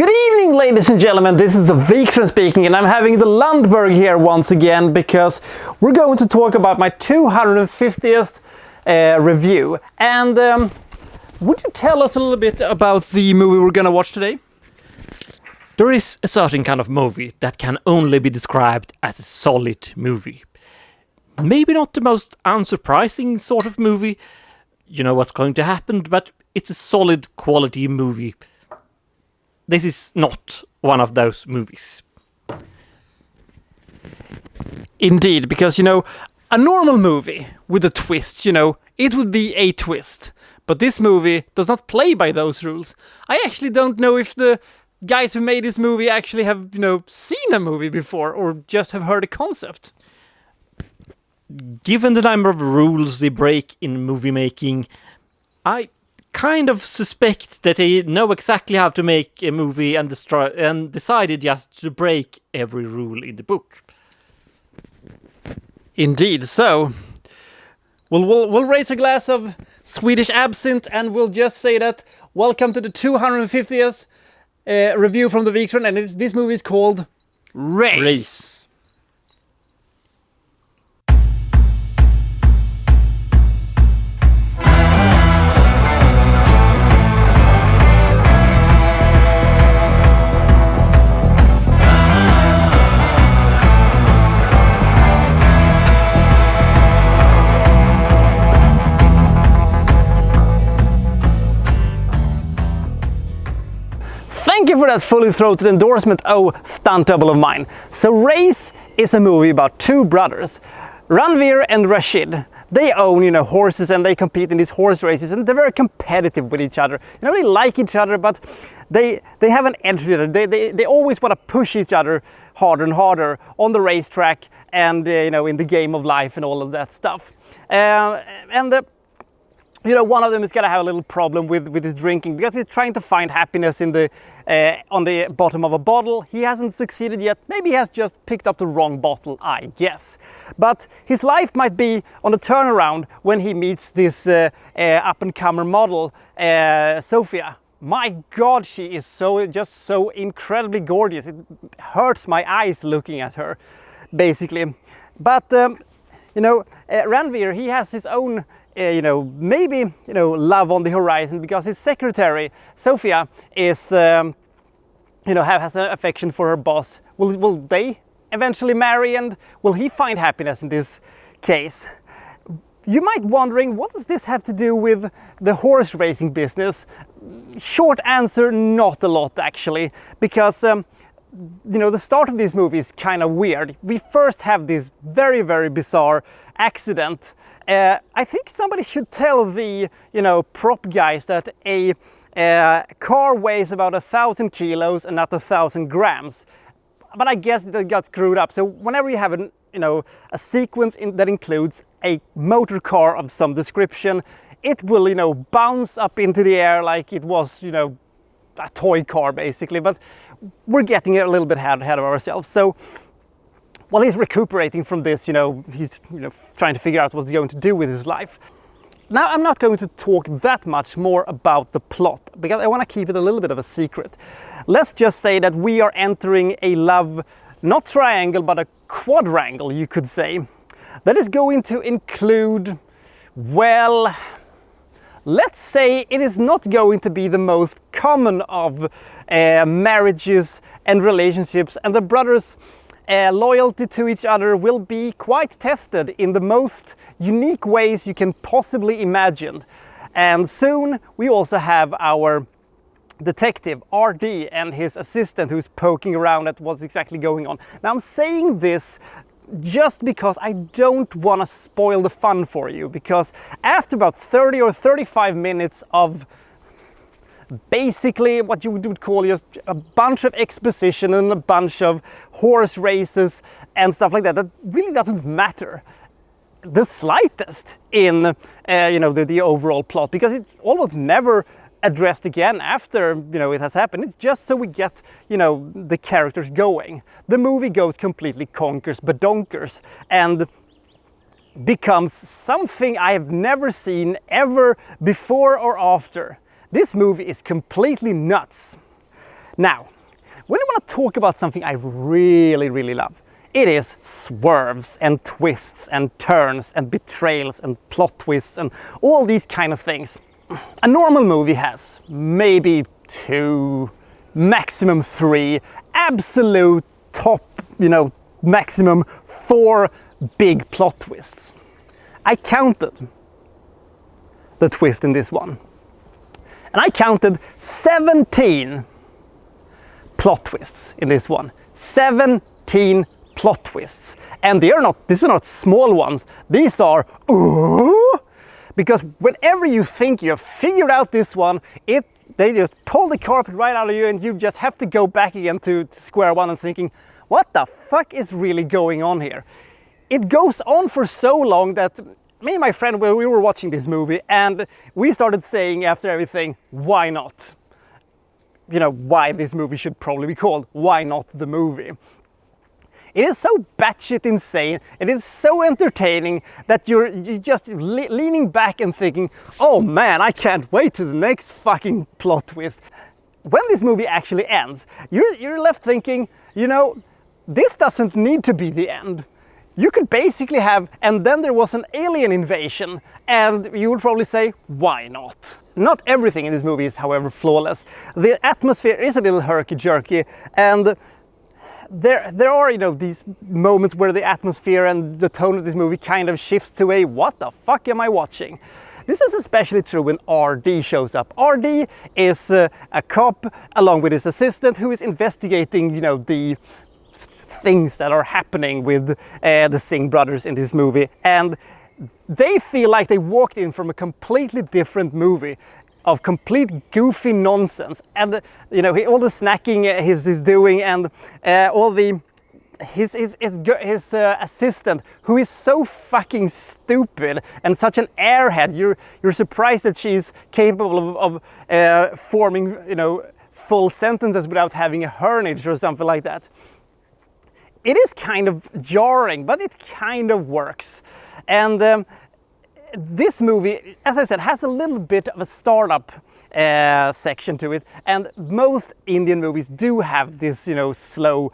Good evening, ladies and gentlemen, this is the Vikström speaking, and I'm having the Lundberg here once again because we're going to talk about my 250th review. And would you tell us a little bit about the movie we're gonna watch today? There is a certain kind of movie that can only be described as a solid movie. Maybe not the most unsurprising sort of movie, you know what's going to happen, but it's a solid quality movie. This is not one of those movies. Indeed, because, you know, a normal movie with a twist, you know, it would be a twist. But this movie does not play by those rules. I actually don't know if the guys who made this movie actually have, you know, seen a movie before or just have heard a concept. Given the number of rules they break in movie making, I kind of suspect that they know exactly how to make a movie and decided just to break every rule in the book. Indeed, so we'll raise a glass of Swedish absinthe and we'll just say that welcome to the 250th review from the Vikström, and this movie is called Race. Thank you for that fully throated endorsement, oh stunt double of mine. So Race is a movie about two brothers, Ranveer and Rashid. They own, you know, horses and they compete in these horse races and they're very competitive with each other. You know, they like each other, but they have an edge to it. They always want to push each other harder and harder on the racetrack and, you know, in the game of life and all of that stuff. You know, one of them is gonna have a little problem with his drinking because he's trying to find happiness in the on the bottom of a bottle. He hasn't succeeded yet. Maybe he has just picked up the wrong bottle, I guess. But his life might be on a turnaround when he meets this up-and-comer model, Sophia. My God, she is just so incredibly gorgeous. It hurts my eyes looking at her, basically. But you know, Ranveer, he has his own you know, maybe, you know, love on the horizon because his secretary, Sophia, is, you know, has an affection for her boss. Will they eventually marry, and will he find happiness in this case? You might wondering, what does this have to do with the horse racing business? Short answer, not a lot actually, because you know, the start of this movie is kind of weird. We first have this very, very bizarre accident. I think somebody should tell the, you know, prop guys that a car weighs about 1,000 kilos and not 1,000 grams. But I guess that got screwed up. So whenever you have a sequence that includes a motor car of some description, it will, you know, bounce up into the air like it was, you know, a toy car basically. But we're getting a little bit ahead of ourselves. So while he's recuperating from this, you know, he's, you know, trying to figure out what he's going to do with his life. Now, I'm not going to talk that much more about the plot because I want to keep it a little bit of a secret. Let's just say that we are entering a love, not triangle, but a quadrangle, you could say. That is going to include, well, let's say it is not going to be the most common of marriages and relationships, and the brothers' loyalty to each other will be quite tested in the most unique ways you can possibly imagine. And soon we also have our detective RD and his assistant who's poking around at what's exactly going on. Now I'm saying this just because I don't want to spoil the fun for you, because after about 30 or 35 minutes of basically what you would call just a bunch of exposition and a bunch of horse races and stuff like that, that really doesn't matter the slightest in you know, the overall plot, because it's almost never addressed again after, you know, it has happened. It's just so we get, you know, the characters going. The movie goes completely conkers badonkers and becomes something I have never seen ever before or after. This movie is completely nuts. Now, when I want to talk about something I really, really love, it is swerves and twists and turns and betrayals and plot twists and all these kind of things. A normal movie has maybe 2, maximum 3, absolute top, maximum 4 big plot twists. I counted the twist in this one, and I counted 17 plot twists in this one. 17 plot twists, and these are not small ones. These are because whenever you think you have figured out this one, they just pull the carpet right out of you, and you just have to go back again to square one and thinking, what the fuck is really going on here? It goes on for so long that me and my friend, we were watching this movie, and we started saying after everything, why not? Why this movie should probably be called Why Not the Movie. It is so batshit insane, it is so entertaining that you're just leaning back and thinking, oh man, I can't wait to the next fucking plot twist. When this movie actually ends, you're left thinking, this doesn't need to be the end. You could basically have, and then there was an alien invasion, and you would probably say, why not? Not everything in this movie is, however, flawless. The atmosphere is a little herky-jerky, and there are, these moments where the atmosphere and the tone of this movie kind of shifts to a, what the fuck am I watching? This is especially true when RD shows up. RD is a cop along with his assistant who is investigating, the things that are happening with the Singh brothers in this movie, and they feel like they walked in from a completely different movie of complete goofy nonsense, and all the snacking he's doing, and his assistant, who is so fucking stupid and such an airhead. You're surprised that she's capable of forming full sentences without having a herniage or something like that. It is kind of jarring, but it kind of works. And this movie, as I said, has a little bit of a startup section to it, and most Indian movies do have this, slow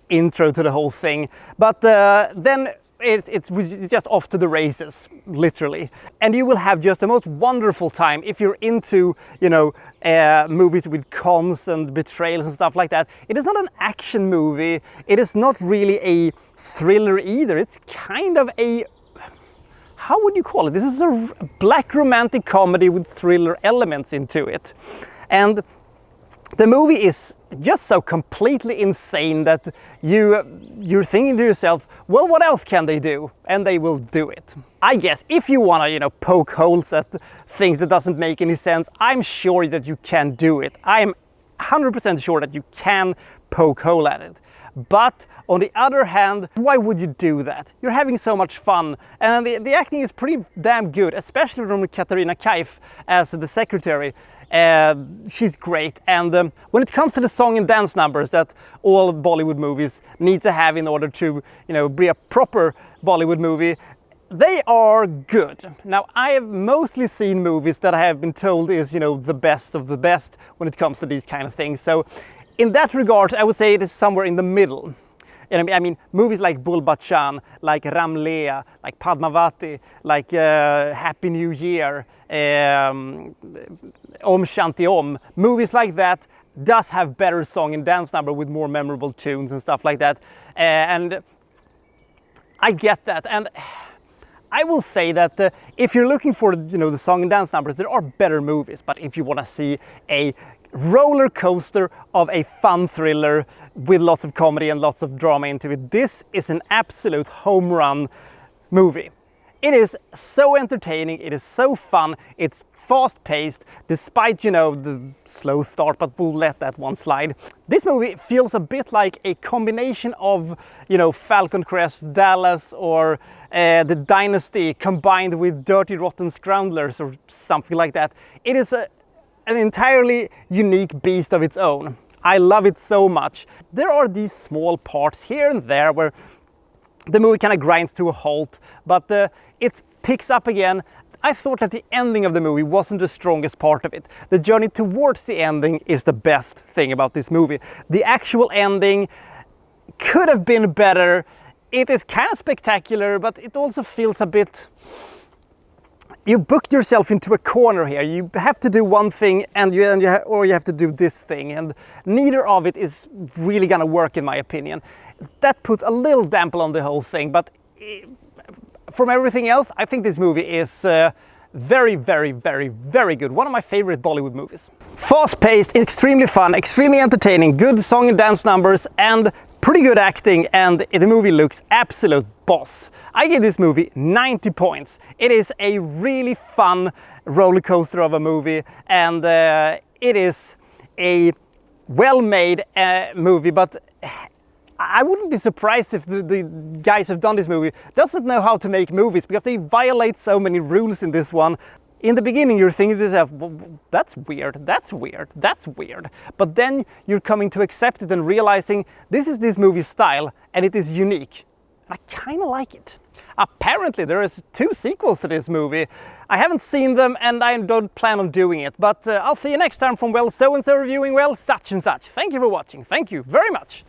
intro to the whole thing, but then it's just off to the races, literally. And you will have just the most wonderful time if you're into, movies with cons and betrayals and stuff like that. It is not an action movie. It is not really a thriller either. It's kind of a, how would you call it? This is a black romantic comedy with thriller elements into it. And the movie is just so completely insane that you're thinking to yourself, well, what else can they do? And they will do it. I guess if you want to, poke holes at things that doesn't make any sense, I'm sure that you can do it. I'm 100% sure that you can poke hole at it. But on the other hand, why would you do that? You're having so much fun, and the acting is pretty damn good, especially from Katarina Kaif as the secretary. She's great, and when it comes to the song and dance numbers that all Bollywood movies need to have in order to, be a proper Bollywood movie, they are good. Now, I have mostly seen movies that I have been told is, the best of the best when it comes to these kind of things. So in that regard, I would say it is somewhere in the middle. And I mean, movies like Bul Bachan, like Ram Leela, like Padmavati, like Happy New Year, Om Shanti Om, movies like that does have better song and dance number with more memorable tunes and stuff like that. And I get that. And I will say that if you're looking for, the song and dance numbers, there are better movies. But if you want to see a roller coaster of a fun thriller with lots of comedy and lots of drama into it, this is an absolute home run movie. It is so entertaining, it is so fun, it's fast paced, despite, the slow start, but we'll let that one slide. This movie feels a bit like a combination of, Falcon Crest, Dallas, or The Dynasty combined with Dirty Rotten Scoundrels or something like that. It is an entirely unique beast of its own. I love it so much. There are these small parts here and there where the movie kind of grinds to a halt, but it picks up again. I thought that the ending of the movie wasn't the strongest part of it. The journey towards the ending is the best thing about this movie. The actual ending could have been better. It is kind of spectacular, but it also feels a bit... You booked yourself into a corner here. You have to do one thing or you have to do this thing, and neither of it is really gonna work in my opinion. That puts a little damper on the whole thing, but from everything else, I think this movie is very, very, very, very good. One of my favorite Bollywood movies. Fast-paced, extremely fun, extremely entertaining, good song and dance numbers, and pretty good acting, and the movie looks absolute boss. I give this movie 90 points. It is a really fun roller coaster of a movie, and it is a well-made movie, but I wouldn't be surprised if the guys who've done this movie doesn't know how to make movies, because they violate so many rules in this one. In the beginning, you're thinking to yourself, well, that's weird, that's weird, that's weird. But then you're coming to accept it and realizing this is this movie's style and it is unique. I kind of like it. Apparently there is 2 sequels to this movie. I haven't seen them and I don't plan on doing it. But I'll see you next time from Well So-and-so reviewing Well Such and Such. Thank you for watching. Thank you very much.